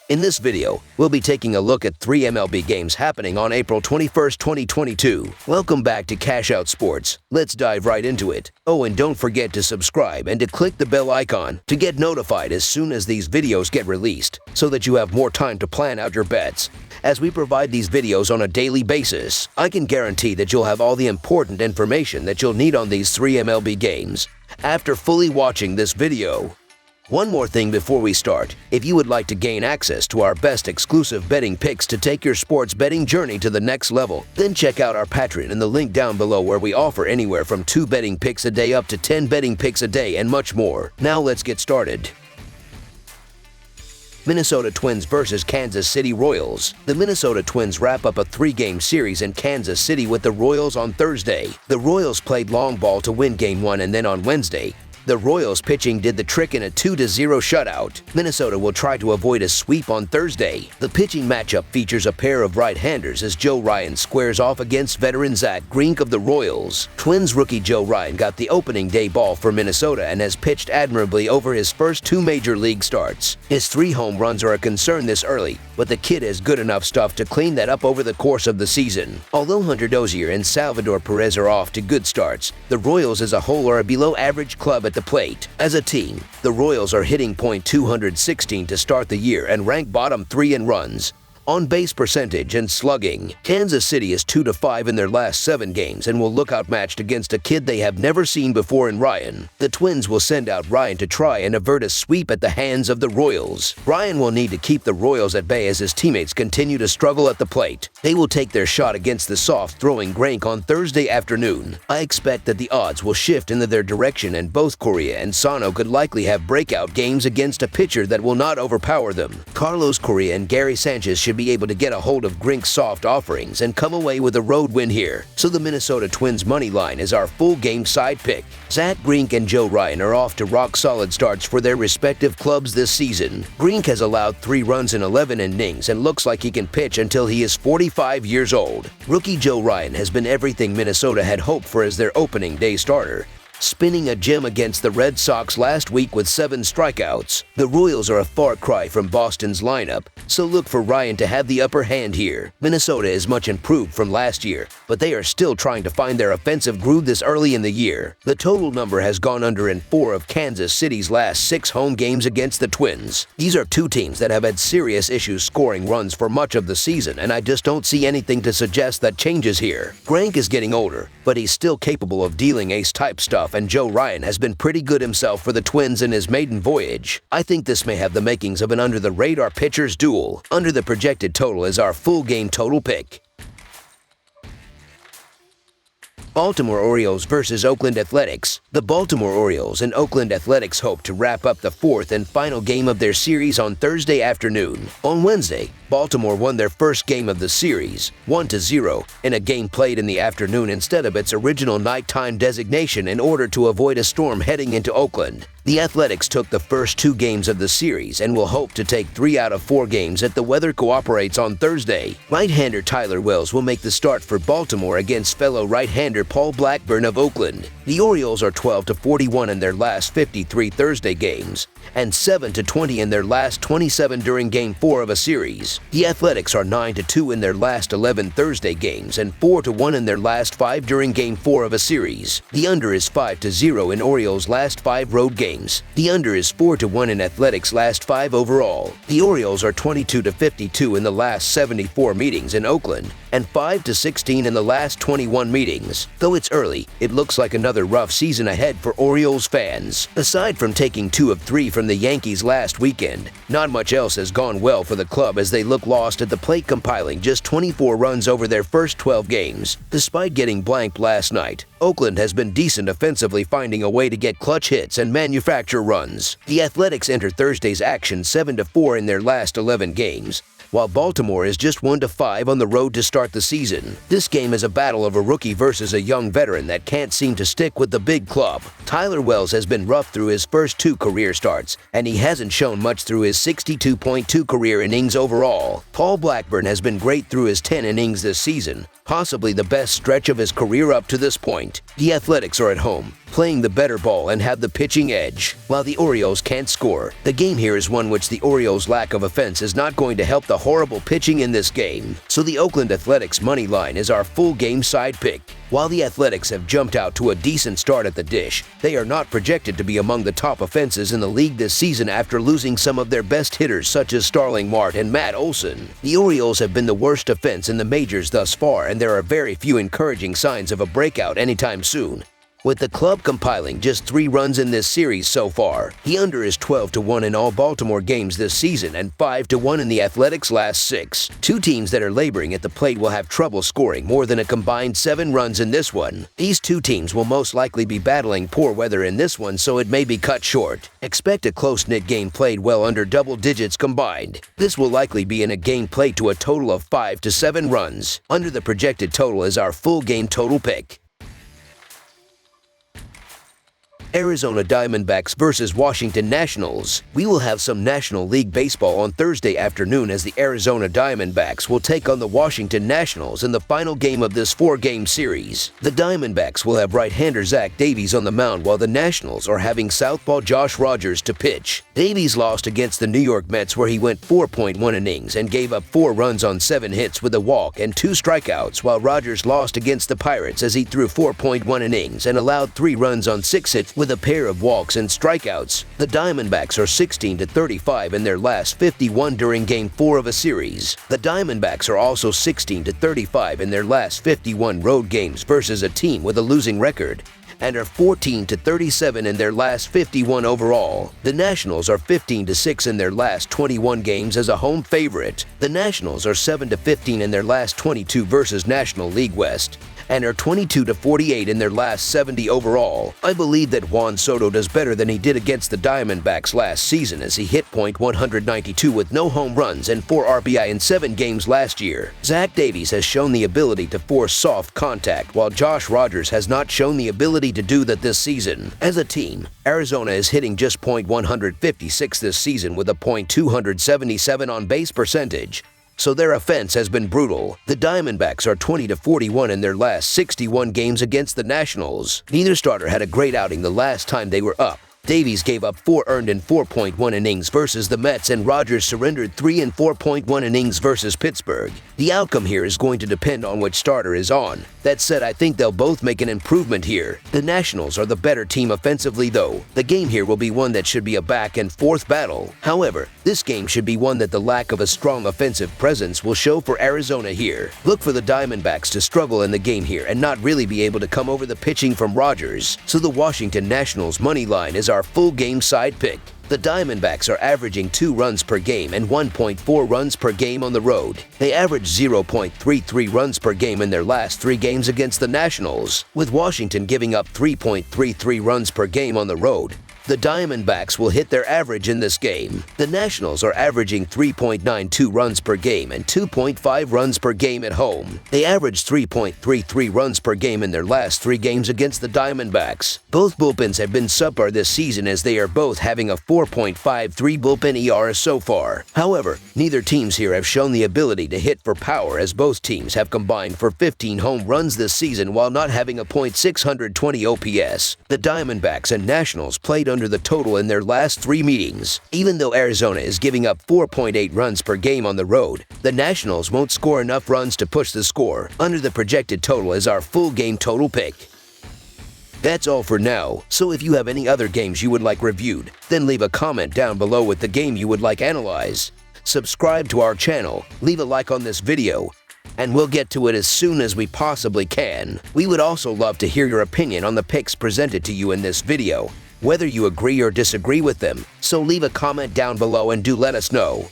In this video, we'll be taking a look at 3 MLB games happening on April 21st, 2022. Welcome back to Cash Out Sports. Let's dive right into it. Oh, and don't forget to subscribe and to click the bell icon to get notified as soon as these videos get released, so that you have more time to plan out your bets. As we provide these videos on a daily basis, I can guarantee that you'll have all the important information that you'll need on these 3 MLB games after fully watching this video. One more thing before we start. If you would like to gain access to our best exclusive betting picks to take your sports betting journey to the next level, then check out our Patreon in the link down below, where we offer anywhere from 2 betting picks a day up to 10 betting picks a day and much more. Now let's get started. Minnesota Twins versus Kansas City Royals. The Minnesota Twins wrap up a 3-game series in Kansas City with the Royals on Thursday. The Royals played long ball to win Game 1, and then on Wednesday, the Royals pitching did the trick in a 2-0 shutout. Minnesota will try to avoid a sweep on Thursday. The pitching matchup features a pair of right-handers as Joe Ryan squares off against veteran Zach Greinke of the Royals. Twins rookie Joe Ryan got the opening day ball for Minnesota and has pitched admirably over his first 2 major league starts. His 3 home runs are a concern this early, but the kid has good enough stuff to clean that up over the course of the season. Although Hunter Dozier and Salvador Perez are off to good starts, the Royals as a whole are a below-average club at the plate. As a team, the Royals are hitting .216 to start the year and rank bottom 3 in runs, on-base percentage, and slugging. Kansas City is 2-5 in their last 7 games and will look outmatched against a kid they have never seen before in Ryan. The Twins will send out Ryan to try and avert a sweep at the hands of the Royals. Ryan will need to keep the Royals at bay as his teammates continue to struggle at the plate. They will take their shot against the soft-throwing Greinke on Thursday afternoon. I expect that the odds will shift into their direction, and both Correa and Sano could likely have breakout games against a pitcher that will not overpower them. Carlos Correa and Gary Sanchez should be able to get a hold of Greinke's soft offerings and come away with a road win here. So the Minnesota Twins money line is our full game side pick. Zach Greinke and Joe Ryan are off to rock-solid starts for their respective clubs this season. Greinke has allowed 3 runs in 11 innings and looks like he can pitch until he is 45 years old. Rookie Joe Ryan has been everything Minnesota had hoped for as their opening day starter, spinning a gem against the Red Sox last week with 7 strikeouts. The Royals are a far cry from Boston's lineup, so look for Ryan to have the upper hand here. Minnesota is much improved from last year, but they are still trying to find their offensive groove this early in the year. The total number has gone under in 4 of Kansas City's last 6 home games against the Twins. These are 2 teams that have had serious issues scoring runs for much of the season, and I just don't see anything to suggest that changes here. Greinke is getting older, but he's still capable of dealing ace-type stuff, and Joe Ryan has been pretty good himself for the Twins in his maiden voyage. I think this may have the makings of an under-the-radar pitcher's duel. Under the projected total is our full game total pick. Baltimore Orioles versus Oakland Athletics. The Baltimore Orioles and Oakland Athletics hope to wrap up the 4th and final game of their series on Thursday afternoon. On Wednesday, Baltimore won their first game of the series, 1-0, in a game played in the afternoon instead of its original nighttime designation in order to avoid a storm heading into Oakland. The Athletics took the first 2 games of the series and will hope to take 3 out of 4 games if the weather cooperates on Thursday. Right-hander Tyler Wells will make the start for Baltimore against fellow right-hander Paul Blackburn of Oakland. The Orioles are 12-41 in their last 53 Thursday games, and 7-20 in their last 27 during Game 4 of a series. The Athletics are 9-2 in their last 11 Thursday games and 4-1 in their last 5 during Game 4 of a series. The under is 5-0 in Orioles' last 5 road games. The under is 4-1 in Athletics' last 5 overall. The Orioles are 22-52 in the last 74 meetings in Oakland and 5-16 in the last 21 meetings. Though it's early, it looks like another rough season ahead for Orioles fans. Aside from taking 2 of 3 from the Yankees last weekend, not much else has gone well for the club as they look lost at the plate, compiling just 24 runs over their first 12 games. Despite getting blanked last night, Oakland has been decent offensively, finding a way to get clutch hits and manufacture runs. The Athletics enter Thursday's action 7-4 in their last 11 games, while Baltimore is just 1-5 on the road to start the season. This game is a battle of a rookie versus a young veteran that can't seem to stick with the big club. Tyler Wells has been rough through his first 2 career starts, and he hasn't shown much through his 62.2 career innings overall. Paul Blackburn has been great through his 10 innings this season, possibly the best stretch of his career up to this point. The Athletics are at home, playing the better ball and have the pitching edge, while the Orioles can't score. The game here is one which the Orioles' lack of offense is not going to help the horrible pitching in this game, so the Oakland Athletics money line is our full game side pick. While the Athletics have jumped out to a decent start at the dish, they are not projected to be among the top offenses in the league this season after losing some of their best hitters such as Starling Marte and Matt Olson. The Orioles have been the worst offense in the majors thus far, and there are very few encouraging signs of a breakout anytime soon. With the club compiling just 3 runs in this series so far, the under is 12-1 in all Baltimore games this season and 5-1 in the Athletics' last 6. Two teams that are laboring at the plate will have trouble scoring more than a combined 7 runs in this one. These two teams will most likely be battling poor weather in this one, so it may be cut short. Expect a close-knit game played well under double digits combined. This will likely be in a game played to a total of 5 to 7 runs. Under the projected total is our full game total pick. Arizona Diamondbacks versus Washington Nationals. We will have some National League Baseball on Thursday afternoon as the Arizona Diamondbacks will take on the Washington Nationals in the final game of this 4-game series. The Diamondbacks will have right-hander Zach Davies on the mound while the Nationals are having southpaw Josh Rogers to pitch. Davies lost against the New York Mets where he went 4.1 innings and gave up 4 runs on 7 hits with a walk and 2 strikeouts, while Rogers lost against the Pirates as he threw 4.1 innings and allowed 3 runs on 6 hits with a pair of walks and strikeouts. The Diamondbacks are 16-35 in their last 51 during Game 4 of a series. The Diamondbacks are also 16-35 in their last 51 road games versus a team with a losing record, and are 14-37 in their last 51 overall. The Nationals are 15-6 in their last 21 games as a home favorite. The Nationals are 7-15 in their last 22 versus National League West, and are 22-48 in their last 70 overall. I believe that Juan Soto does better than he did against the Diamondbacks last season as he hit .192 with no home runs and 4 RBI in 7 games last year. Zach Davies has shown the ability to force soft contact, while Josh Rogers has not shown the ability to do that this season. As a team, Arizona is hitting just .156 this season with a .277 on-base percentage, so their offense has been brutal. The Diamondbacks are 20-41 in their last 61 games against the Nationals. Neither starter had a great outing the last time they were up. Davies gave up 4 earned in 4.1 innings versus the Mets, and Rogers surrendered 3 in 4.1 innings versus Pittsburgh. The outcome here is going to depend on which starter is on. That said, I think they'll both make an improvement here. The Nationals are the better team offensively though. The game here will be one that should be a back-and-forth battle. However, this game should be one that the lack of a strong offensive presence will show for Arizona here. Look for the Diamondbacks to struggle in the game here and not really be able to come over the pitching from Rogers, so the Washington Nationals money line is our full game side pick. The Diamondbacks are averaging 2 runs per game and 1.4 runs per game on the road. They average 0.33 runs per game in their last 3 games against the Nationals, with Washington giving up 3.33 runs per game on the road. The Diamondbacks will hit their average in this game. The Nationals are averaging 3.92 runs per game and 2.5 runs per game at home. They average 3.33 runs per game in their last 3 games against the Diamondbacks. Both bullpens have been subpar this season as they are both having a 4.53 bullpen ERA so far. However, neither teams here have shown the ability to hit for power as both teams have combined for 15 home runs this season while not having a .620 OPS. The Diamondbacks and Nationals played under the total in their last 3 meetings. Even though Arizona is giving up 4.8 runs per game on the road, the Nationals won't score enough runs to push the score. Under the projected total is our full game total pick. That's all for now, so if you have any other games you would like reviewed, then leave a comment down below with the game you would like analyzed. Subscribe to our channel, leave a like on this video, and we'll get to it as soon as we possibly can. We would also love to hear your opinion on the picks presented to you in this video, whether you agree or disagree with them, so leave a comment down below and do let us know.